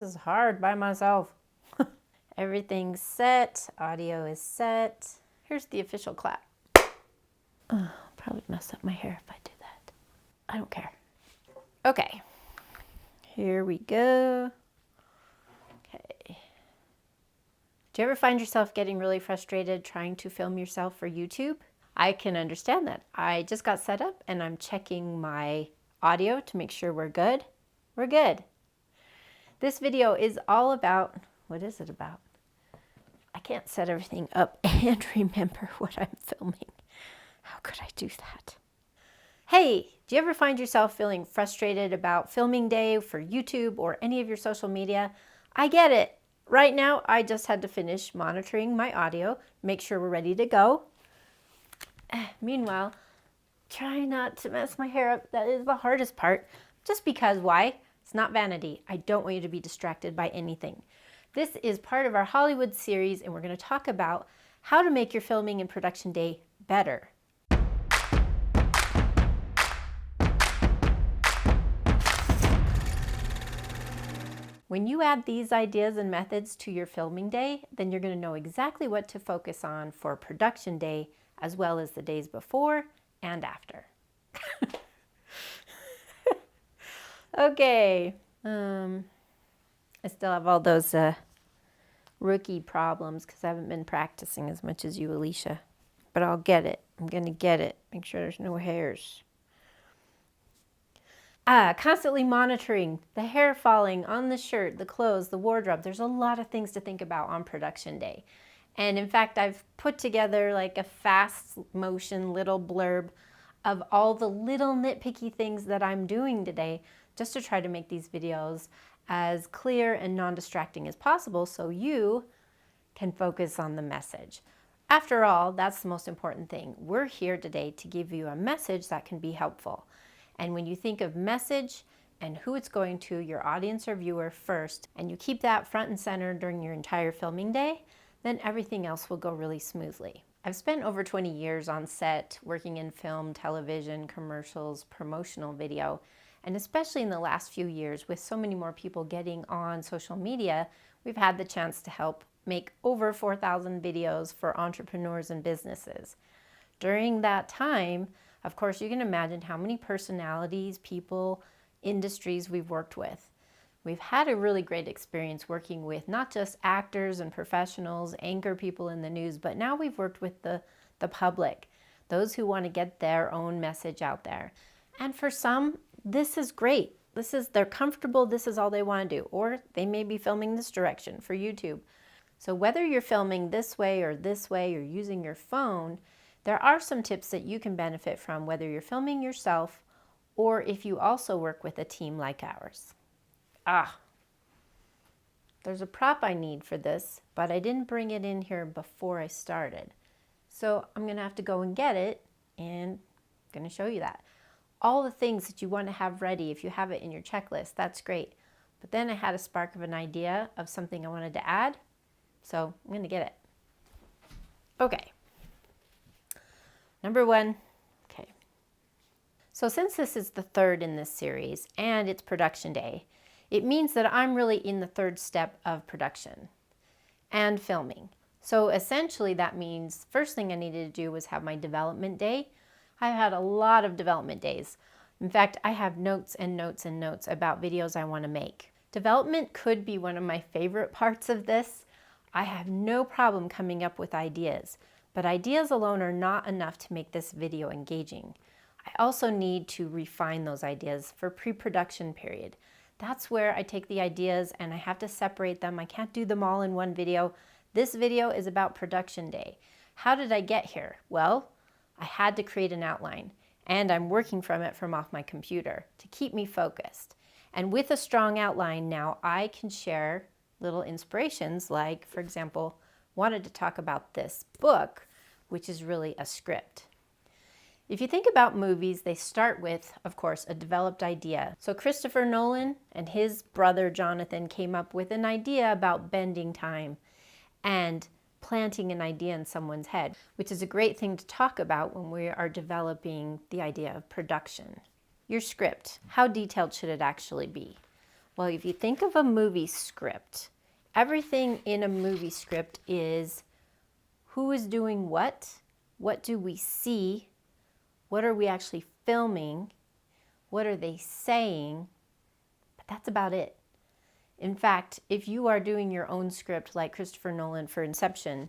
This is hard by myself. Everything's set. Audio is set. Here's the official clap. I'll probably mess up my hair if I do that. I don't care. Okay. Here we go. Okay. Do you ever find yourself getting really frustrated trying to film yourself for YouTube? I can understand that. I just got set up and I'm checking my audio to make sure we're good. We're good. This video is all about, what is it about? I can't set everything up and remember what I'm filming. How could I do that? Hey, do you ever find yourself feeling frustrated about filming day for YouTube or any of your social media? I get it. Right now, I just had to finish monitoring my audio, make sure we're ready to go. Meanwhile, try not to mess my hair up. That is the hardest part. Just because, why? It's not vanity. I don't want you to be distracted by anything. This is part of our Hollywood series, and we're going to talk about how to make your filming and production day better. When you add these ideas and methods to your filming day, then you're going to know exactly what to focus on for production day, as well as the days before and after. Okay. I still have all those rookie problems because I haven't been practicing as much as you, Alicia. But I'll get it. I'm going to get it. Make sure there's no hairs. Constantly monitoring the hair falling on the shirt, the clothes, the wardrobe. There's a lot of things to think about on production day. And in fact, I've put together like a fast motion little blurb of all the little nitpicky things that I'm doing today just to try to make these videos as clear and non-distracting as possible so you can focus on the message. After all, that's the most important thing. We're here today to give you a message that can be helpful. And when you think of message and who it's going to, your audience or viewer first, and you keep that front and center during your entire filming day, then everything else will go really smoothly. I've spent over 20 years on set working in film, television, commercials, promotional video, and especially in the last few years with so many more people getting on social media, we've had the chance to help make over 4,000 videos for entrepreneurs and businesses. During that time, of course, you can imagine how many personalities, people, industries we've worked with. We've had a really great experience working with not just actors and professionals, anchor people in the news, but now we've worked with the public, those who want to get their own message out there. And for some, this is great. They're comfortable, this is all they want to do. Or they may be filming this direction for YouTube. So whether you're filming this way or using your phone, there are some tips that you can benefit from whether you're filming yourself or if you also work with a team like ours. There's a prop I need for this, but I didn't bring it in here before I started. So I'm going to have to go and get it, and I'm going to show you that. All the things that you want to have ready, if you have it in your checklist, that's great. But then I had a spark of an idea of something I wanted to add, so I'm going to get it. Okay. Number one, okay. So since this is the third in this series, and it's production day, it means that I'm really in the third step of production and filming. So essentially that means first thing I needed to do was have my development day. I've had a lot of development days. In fact, I have notes and notes and notes about videos I want to make. Development could be one of my favorite parts of this. I have no problem coming up with ideas, but ideas alone are not enough to make this video engaging. I also need to refine those ideas for pre-production period. That's where I take the ideas and I have to separate them. I can't do them all in one video. This video is about production day. How did I get here? Well, I had to create an outline, and I'm working from it from off my computer to keep me focused. And with a strong outline now, I can share little inspirations like, for example, wanted to talk about this book, which is really a script. If you think about movies, they start with, of course, a developed idea. So Christopher Nolan and his brother Jonathan came up with an idea about bending time and planting an idea in someone's head, which is a great thing to talk about when we are developing the idea of production. Your script, how detailed should it actually be? Well, if you think of a movie script, everything in a movie script is who is doing what do we see, what are we actually filming, what are they saying, but that's about it. In fact, if you are doing your own script like Christopher Nolan for Inception,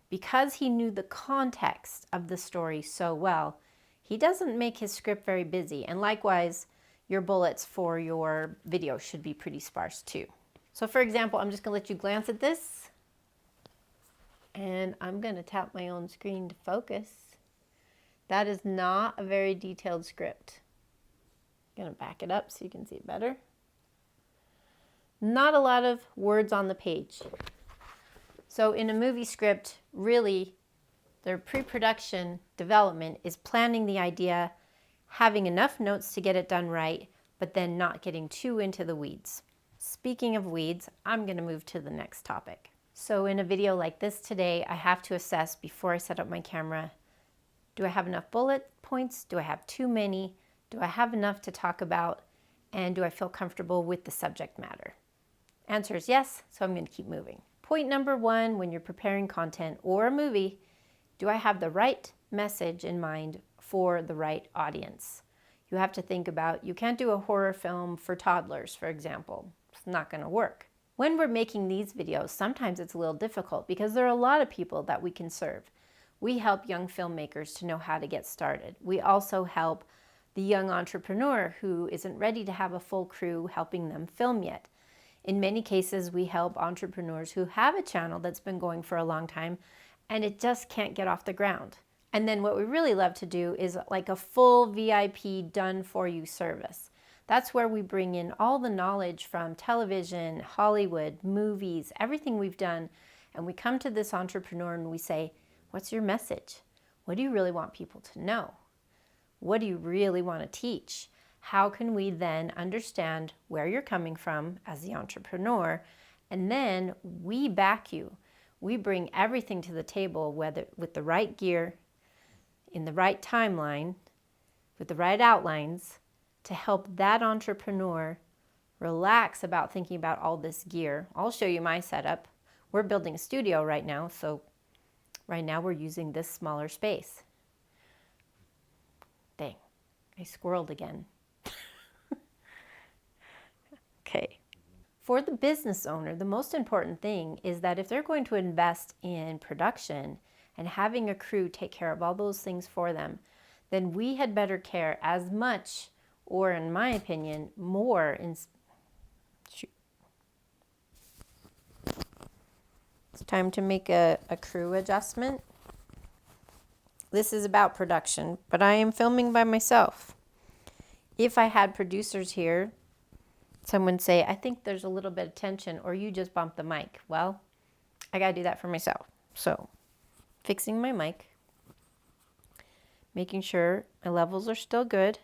because he knew the context of the story so well, he doesn't make his script very busy. And likewise, your bullets for your video should be pretty sparse too. So for example, I'm just gonna let you glance at this, and I'm gonna tap my own screen to focus. That is not a very detailed script. I'm gonna back it up so you can see it better. Not a lot of words on the page. So in a movie script, really, their pre-production development is planning the idea, having enough notes to get it done right, but then not getting too into the weeds. Speaking of weeds, I'm gonna move to the next topic. So in a video like this today, I have to assess before I set up my camera, do I have enough bullet points? Do I have too many? Do I have enough to talk about? And do I feel comfortable with the subject matter? Answer is yes, so I'm gonna keep moving. Point number one, when you're preparing content or a movie, do I have the right message in mind for the right audience? You have to think about, you can't do a horror film for toddlers, for example. It's not gonna work. When we're making these videos, sometimes it's a little difficult because there are a lot of people that we can serve. We help young filmmakers to know how to get started. We also help the young entrepreneur who isn't ready to have a full crew helping them film yet. In many cases, we help entrepreneurs who have a channel that's been going for a long time and it just can't get off the ground. And then what we really love to do is like a full VIP done for you service. That's where we bring in all the knowledge from television, Hollywood, movies, everything we've done, and we come to this entrepreneur and we say, what's your message? What do you really want people to know? What do you really want to teach? How can we then understand where you're coming from as the entrepreneur? And then we back you. We bring everything to the table, whether with the right gear, in the right timeline, with the right outlines, to help that entrepreneur relax about thinking about all this gear. I'll show you my setup. We're building a studio right now, so right now we're using this smaller space. Dang, I squirreled again. Okay. For the business owner, the most important thing is that if they're going to invest in production and having a crew take care of all those things for them, then we had better care as much, or in my opinion, more in... It's time to make a crew adjustment. This is about production, but I am filming by myself. If I had producers here, someone say, I think there's a little bit of tension, or you just bumped the mic. Well, I gotta do that for myself. So, fixing my mic, making sure my levels are still good.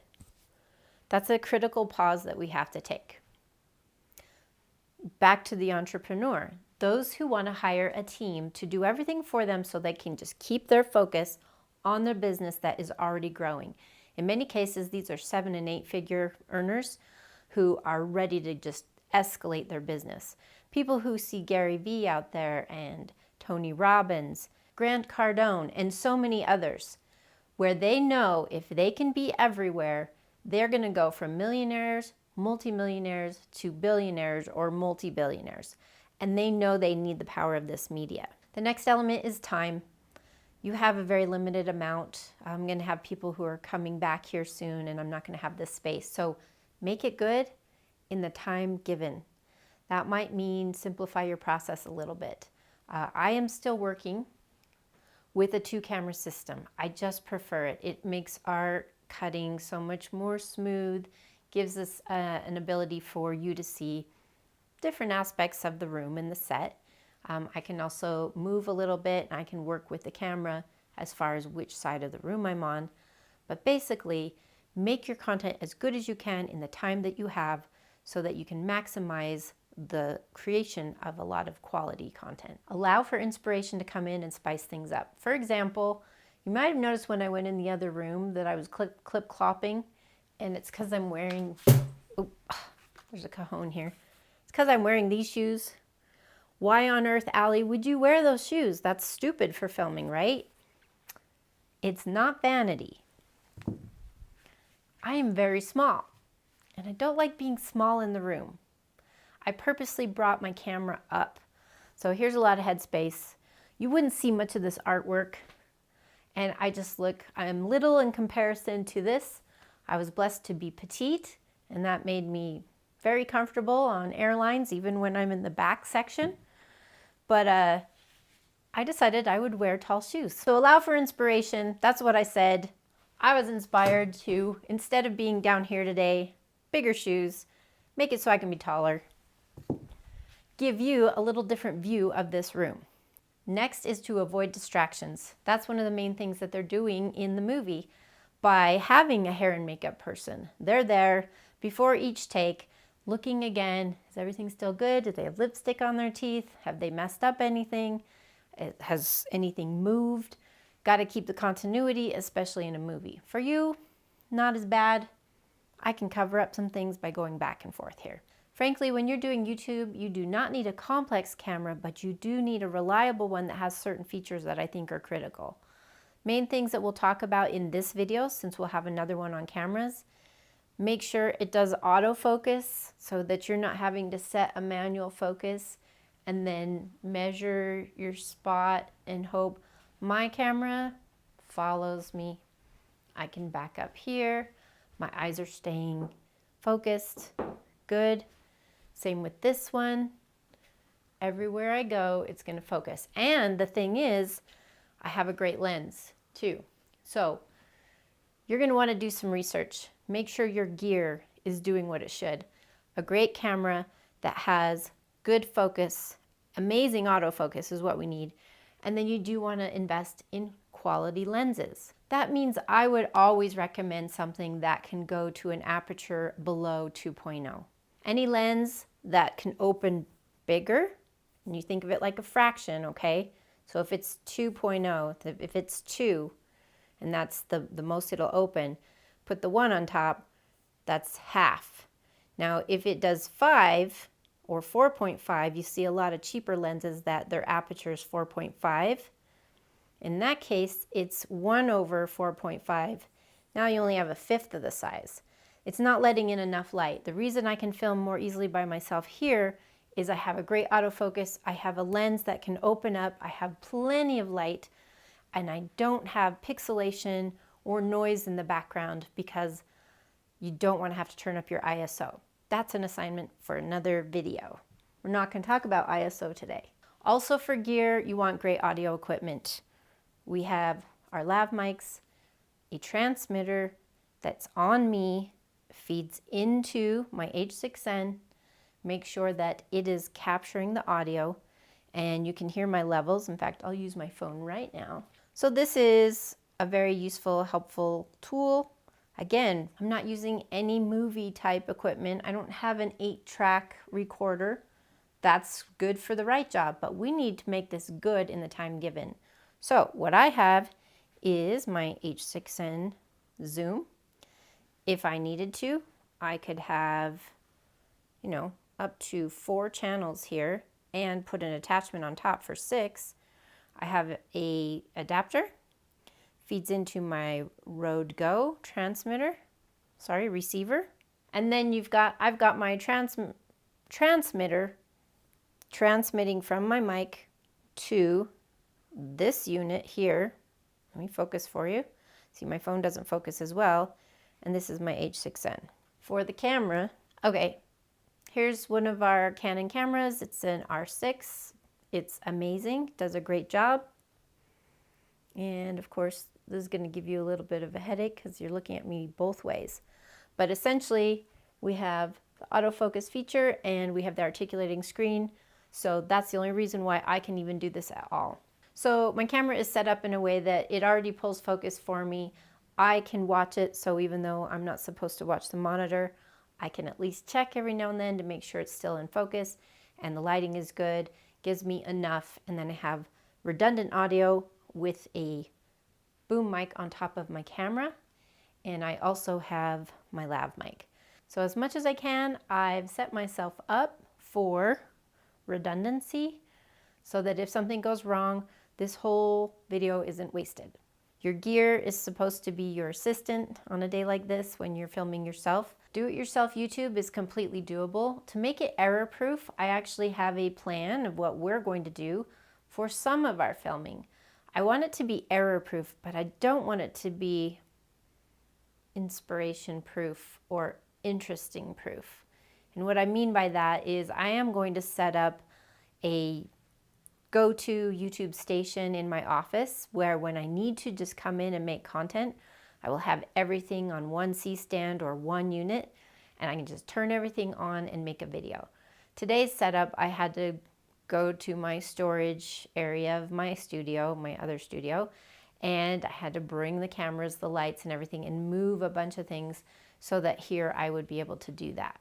That's a critical pause that we have to take. Back to the entrepreneur. Those who want to hire a team to do everything for them so they can just keep their focus on their business that is already growing. In many cases, these are 7- and 8-figure earners who are ready to just escalate their business. People who see Gary Vee out there and Tony Robbins, Grant Cardone, and so many others, where they know if they can be everywhere, they're gonna go from millionaires, multimillionaires, to billionaires or multi-billionaires. And they know they need the power of this media. The next element is time. You have a very limited amount. I'm gonna have people who are coming back here soon and I'm not gonna have this space. So make it good in the time given. That might mean simplify your process a little bit. I am still working with a 2-camera system. I just prefer it. It makes our cutting so much more smooth, gives us an ability for you to see different aspects of the room and the set. I can also move a little bit and I can work with the camera as far as which side of the room I'm on. But basically, make your content as good as you can in the time that you have so that you can maximize the creation of a lot of quality content. Allow for inspiration to come in and spice things up. For example, you might have noticed when I went in the other room that I was clip-clopping, and it's because I'm wearing... There's a cajon here. It's because I'm wearing these shoes. Why on earth, Allie, would you wear those shoes? That's stupid for filming, right? It's not vanity. I am very small, and I don't like being small in the room. I purposely brought my camera up. So here's a lot of headspace. You wouldn't see much of this artwork, and I'm little in comparison to this. I was blessed to be petite, and that made me very comfortable on airlines, even when I'm in the back section. But I decided I would wear tall shoes. So allow for inspiration. That's what I said. I was inspired to, instead of being down here today, bigger shoes, make it so I can be taller. Give you a little different view of this room. Next is to avoid distractions. That's one of the main things that they're doing in the movie by having a hair and makeup person. They're there before each take, looking again. Is everything still good? Do they have lipstick on their teeth? Have they messed up anything? Has anything moved? Got to keep the continuity, especially in a movie. For you, not as bad. I can cover up some things by going back and forth here. Frankly, when you're doing YouTube, you do not need a complex camera, but you do need a reliable one that has certain features that I think are critical. Main things that we'll talk about in this video, since we'll have another one on cameras, make sure it does autofocus so that you're not having to set a manual focus and then measure your spot and hope my camera follows me. I can back up here. My eyes are staying focused. Good. Same with this one. Everywhere I go, it's going to focus. And the thing is, I have a great lens too. So you're going to want to do some research. Make sure your gear is doing what it should. A great camera that has good focus, amazing autofocus is what we need. And then you do want to invest in quality lenses. That means I would always recommend something that can go to an aperture below 2.0. Any lens that can open bigger, and you think of it like a fraction, okay? So if it's 2.0, if it's 2, and that's the most it'll open, put the 1 on top, that's half. Now if it does 5 or 4.5, you see a lot of cheaper lenses that their aperture is 4.5. In that case, it's 1 over 4.5. Now you only have a fifth of the size. It's not letting in enough light. The reason I can film more easily by myself here is I have a great autofocus. I have a lens that can open up. I have plenty of light, and I don't have pixelation or noise in the background because you don't want to have to turn up your ISO. That's an assignment for another video. We're not going to talk about ISO today. Also for gear, you want great audio equipment. We have our lav mics, a transmitter that's on me, feeds into my H6N, make sure that it is capturing the audio, and you can hear my levels. In fact, I'll use my phone right now. So this is a very useful, helpful tool. Again, I'm not using any movie type equipment. I don't have an 8-track recorder. That's good for the right job, but we need to make this good in the time given. So what I have is my H6N zoom. If I needed to, I could have, up to 4 channels here and put an attachment on top for 6. I have a adapter, feeds into my Rode Go receiver. And then I've got my transmitter transmitting from my mic to this unit here. Let me focus for you. See, my phone doesn't focus as well. And this is my H6N. For the camera, okay, here's one of our Canon cameras. It's an R6. It's amazing, does a great job. And of course, this is going to give you a little bit of a headache because you're looking at me both ways. But essentially, we have the autofocus feature and we have the articulating screen. So that's the only reason why I can even do this at all. So my camera is set up in a way that it already pulls focus for me. I can watch it, so even though I'm not supposed to watch the monitor, I can at least check every now and then to make sure it's still in focus and the lighting is good, gives me enough, and then I have redundant audio with a boom mic on top of my camera, and I also have my lav mic. So as much as I can, I've set myself up for redundancy so that if something goes wrong, this whole video isn't wasted. Your gear is supposed to be your assistant on a day like this when you're filming yourself. Do-it-yourself YouTube is completely doable. To make it error-proof, I actually have a plan of what we're going to do for some of our filming. I want it to be error-proof, but I don't want it to be inspiration-proof or interesting-proof. And what I mean by that is I am going to set up a go-to YouTube station in my office where when I need to just come in and make content, I will have everything on one C-stand or one unit, and I can just turn everything on and make a video. Today's setup, I had to go to my storage area of my studio, my other studio, and I had to bring the cameras, the lights and everything and move a bunch of things so that here I would be able to do that.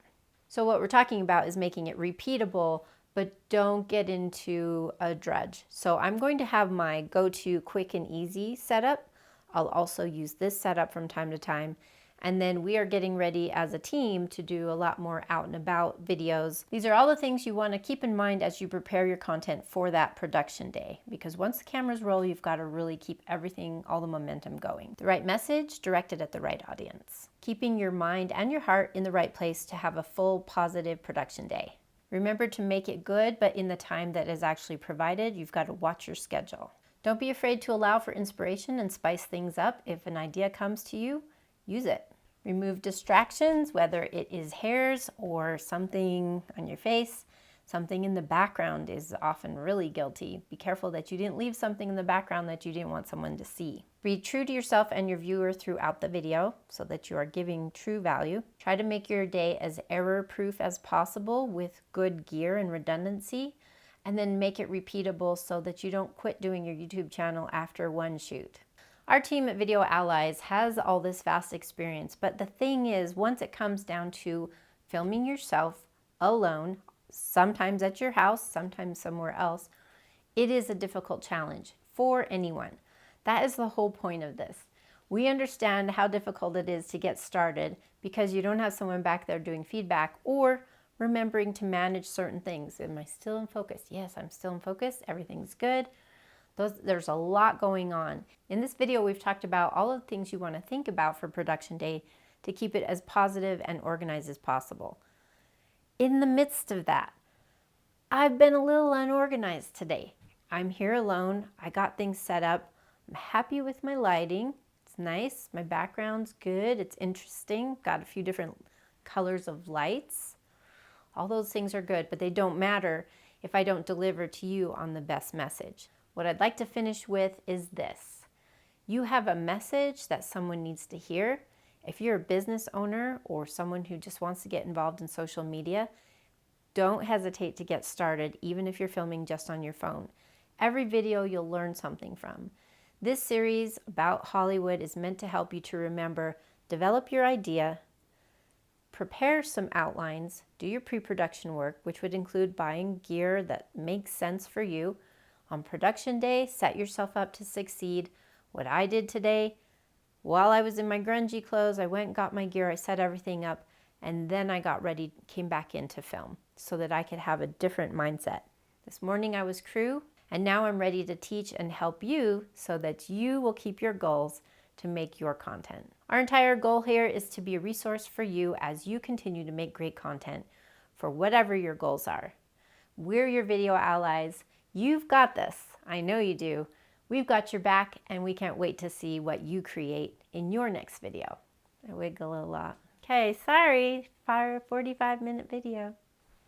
So what we're talking about is making it repeatable, but don't get into a drudge. So I'm going to have my go-to quick and easy setup. I'll also use this setup from time to time. And then we are getting ready as a team to do a lot more out and about videos. These are all the things you want to keep in mind as you prepare your content for that production day. Because once the cameras roll, you've got to really keep everything, all the momentum going. The right message directed at the right audience. Keeping your mind and your heart in the right place to have a full positive production day. Remember to make it good, but in the time that is actually provided, you've got to watch your schedule. Don't be afraid to allow for inspiration and spice things up. If an idea comes to you, use it. Remove distractions, whether it is hairs or something on your face. Something in the background is often really guilty. Be careful that you didn't leave something in the background that you didn't want someone to see. Be true to yourself and your viewer throughout the video so that you are giving true value. Try to make your day as error-proof as possible with good gear and redundancy, and then make it repeatable so that you don't quit doing your YouTube channel after one shoot. Our team at Video Allies has all this vast experience, but the thing is, once it comes down to filming yourself alone, sometimes at your house, sometimes somewhere else, it is a difficult challenge for anyone. That is the whole point of this. We understand how difficult it is to get started because you don't have someone back there doing feedback or remembering to manage certain things. Am I still in focus? Yes, I'm still in focus. Everything's good. There's a lot going on. In this video, we've talked about all of the things you want to think about for production day to keep it as positive and organized as possible. In the midst of that, I've been a little unorganized today. I'm here alone. I got things set up. I'm happy with my lighting. It's nice. My background's good. It's interesting. Got a few different colors of lights. All those things are good, but they don't matter if I don't deliver to you on the best message. What I'd like to finish with is this. You have a message that someone needs to hear. If you're a business owner or someone who just wants to get involved in social media, don't hesitate to get started, even if you're filming just on your phone. Every video you'll learn something from. This series about Hollywood is meant to help you to remember, develop your idea, prepare some outlines, do your pre-production work, which would include buying gear that makes sense for you. On production day, set yourself up to succeed. What I did today, while I was in my grungy clothes, I went and got my gear, I set everything up, and then I got ready, came back in to film so that I could have a different mindset. This morning I was crew, and now I'm ready to teach and help you so that you will keep your goals to make your content. Our entire goal here is to be a resource for you as you continue to make great content for whatever your goals are. We're your video allies. You've got this. I know you do. We've got your back, and we can't wait to see what you create in your next video. I wiggle a lot. Okay, sorry, 45-minute video.